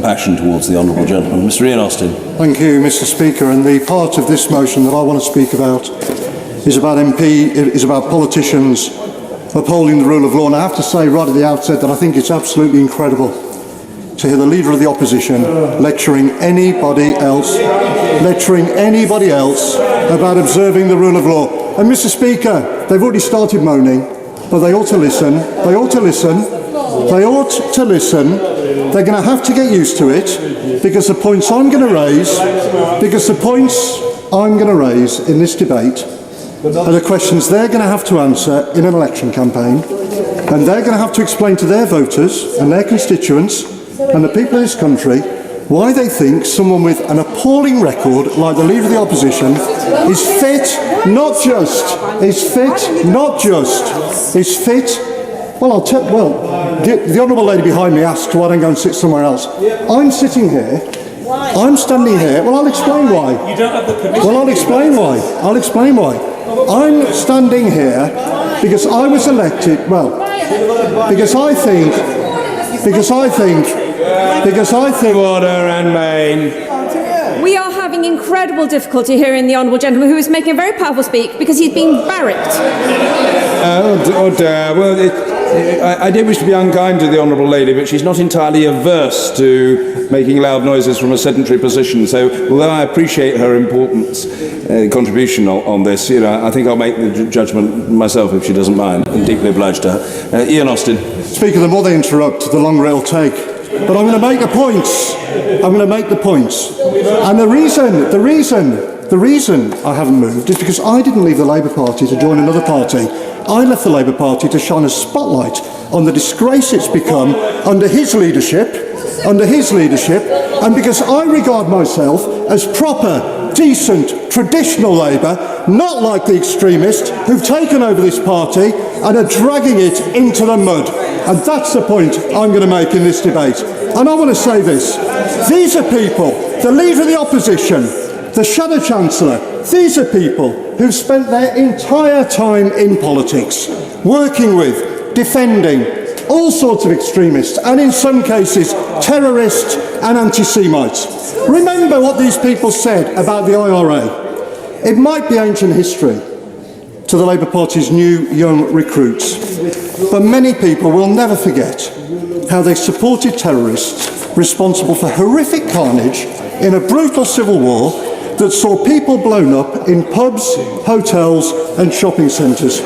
compassion towards the honourable gentleman. Mr. Ian Austin. Thank you, Mr. Speaker. And the part of this motion that I want to speak about is about politicians upholding the rule of law. And I have to say right at the outset that I think it's absolutely incredible to hear the Leader of the Opposition lecturing anybody else about observing the rule of law. And Mr. Speaker, they've already started moaning, but they ought to listen. They ought to listen. They ought to listen. They're going to have to get used to it, because the points I'm going to raise in this debate are the questions they're going to have to answer in an election campaign, and they're going to have to explain to their voters and their constituents and the people of this country why they think someone with an appalling record like the Leader of the Opposition is fit. Well, the honourable lady behind me asked why I don't go and sit somewhere else. I'm sitting here. I'm standing here. Well, I'll explain why. You don't have the permission. Well, I'll explain why. I'm standing here because I was elected. Well, because I think. Order and main. We are having incredible difficulty hearing the honourable gentleman, who is making a very powerful speak, because he's being barracked. I did wish to be unkind to the honourable lady, but she's not entirely averse to making loud noises from a sedentary position. So, although I appreciate her importance, contribution on this, I think I'll make the judgment myself if she doesn't mind. I'm deeply obliged to her. Ian Austin. Speaker, the more they interrupt, the longer it'll take. But I'm going to make the points. And the reason I haven't moved is because I didn't leave the Labour Party to join another party. I left the Labour Party to shine a spotlight on the disgrace it's become under his leadership, and because I regard myself as proper, decent, traditional Labour, not like the extremists who've taken over this party and are dragging it into the mud. And that's the point I'm going to make in this debate. And I want to say this. These are people, the Leader of the Opposition, the Shadow Chancellor, these are people who've spent their entire time in politics, working with, defending all sorts of extremists, and in some cases, terrorists and anti-Semites. Remember what these people said about the IRA. It might be ancient history to the Labour Party's new young recruits, but many people will never forget how they supported terrorists responsible for horrific carnage in a brutal civil war that saw people blown up in pubs, hotels and shopping centres.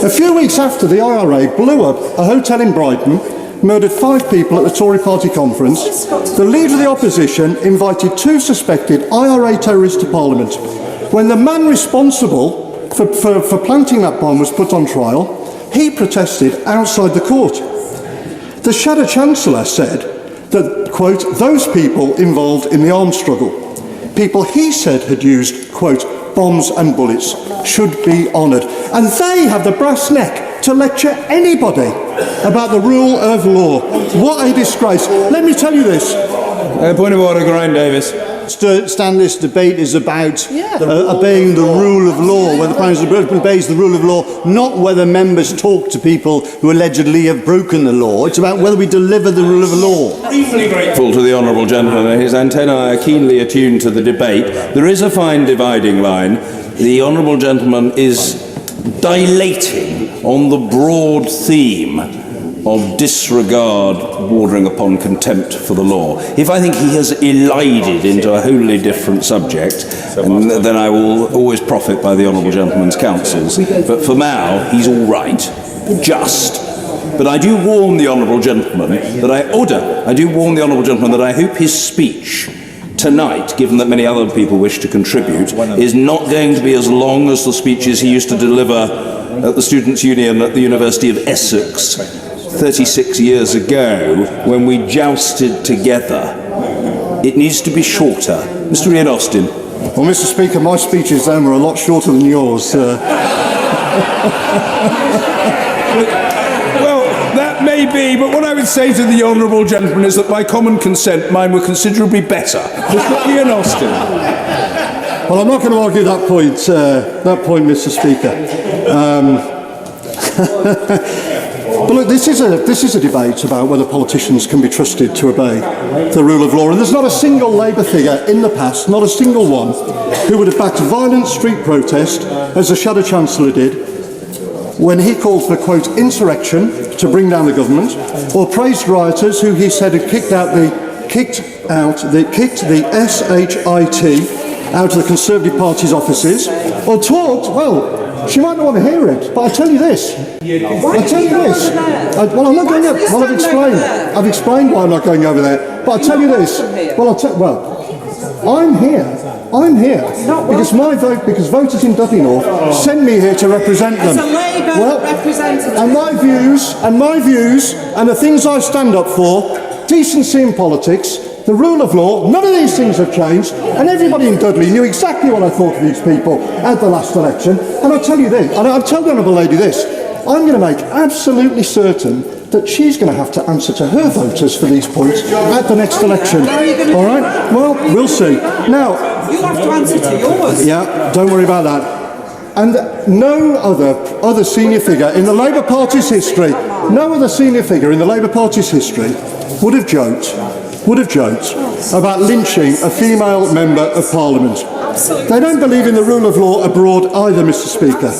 A few weeks after the IRA blew up a hotel in Brighton, murdered 5 people at the Tory party conference, the Leader of the Opposition invited 2 suspected IRA terrorists to Parliament. When the man responsible for planting that bomb was put on trial, he protested outside the court. The Shadow Chancellor said that, quote, those people involved in the arms struggle, people he said had used, quote, bombs and bullets, should be honoured. And they have the brass neck to lecture anybody about the rule of law. What a disgrace. Let me tell you this. Point of order, Graham Davis. Stan, this debate is about obeying the rule of law, whether the Prime Minister obeys the rule of law, not whether members talk to people who allegedly have broken the law. It's about whether we deliver the rule of law. Deeply grateful to the honourable gentleman. His antennae are keenly attuned to the debate. There is a fine dividing line. The honourable gentleman is dilating on the broad theme of disregard bordering upon contempt for the law. If I think he has elided into a wholly different subject, then I will always profit by the honourable gentleman's counsels. But for now, he's all right. Just. But I do warn the honourable gentleman that I hope his speech tonight, given that many other people wish to contribute, is not going to be as long as the speeches he used to deliver at the Students' Union at the University of Essex 36 years ago, when we jousted together. It needs to be shorter. Mr. Ian Austin. Well, Mr. Speaker, my speeches then were a lot shorter than yours. Well, that may be, but what I would say to the honourable gentleman is that by common consent, mine were considerably better. Mr. Ian Austin. Well, I'm not going to argue that point, Mr. Speaker. But look, this is a debate about whether politicians can be trusted to obey the rule of law. And there's not a single Labour figure in the past, not a single one, who would have backed violent street protest, as the Shadow Chancellor did, when he called for, quote, insurrection to bring down the government, or praised rioters who he said had kicked the SHIT out of the Conservative Party's offices, or talked, well, she might not want to hear it, but I tell you this. Well, I'm not going up. Well, I've explained why I'm not going over there. But I tell you this. I'm here because voters in Dudley North sent me here to represent them. As a Labour representative. And my views and the things I stand up for, decency in politics, the rule of law, none of these things have changed, and everybody in Dudley knew exactly what I thought of these people at the last election. And I'll tell you this, and I'll tell the Honourable Lady this, I'm going to make absolutely certain that she's going to have to answer to her voters for these points at the next election. All right? Well, we'll see. Now, you have to answer to yours. Yeah, don't worry about that. And no other senior figure in the Labour Party's history, would have joked about lynching a female member of Parliament. Absolutely. They don't believe in the rule of law abroad either, Mr. Speaker.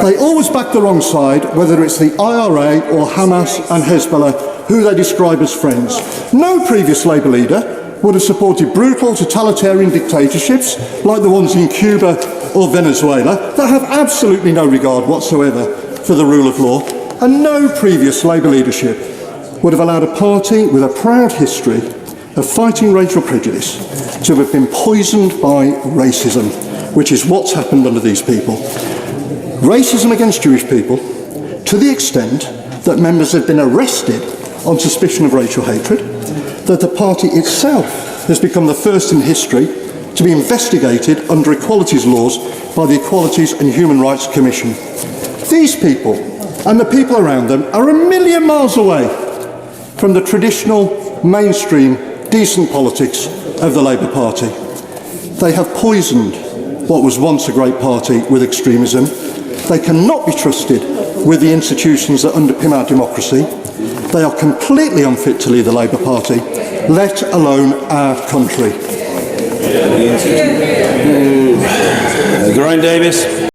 They always back the wrong side, whether it's the IRA or Hamas and Hezbollah, who they describe as friends. No previous Labour leader would have supported brutal totalitarian dictatorships like the ones in Cuba or Venezuela that have absolutely no regard whatsoever for the rule of law, and no previous Labour leadership would have allowed a party with a proud history of fighting racial prejudice to have been poisoned by racism, which is what's happened under these people. Racism against Jewish people, to the extent that members have been arrested on suspicion of racial hatred, that the party itself has become the first in history to be investigated under equalities laws by the Equalities and Human Rights Commission. These people and the people around them are a million miles away from the traditional, mainstream, decent politics of the Labour Party. They have poisoned what was once a great party with extremism. They cannot be trusted with the institutions that underpin our democracy. They are completely unfit to lead the Labour Party, let alone our country. Geraint Davis.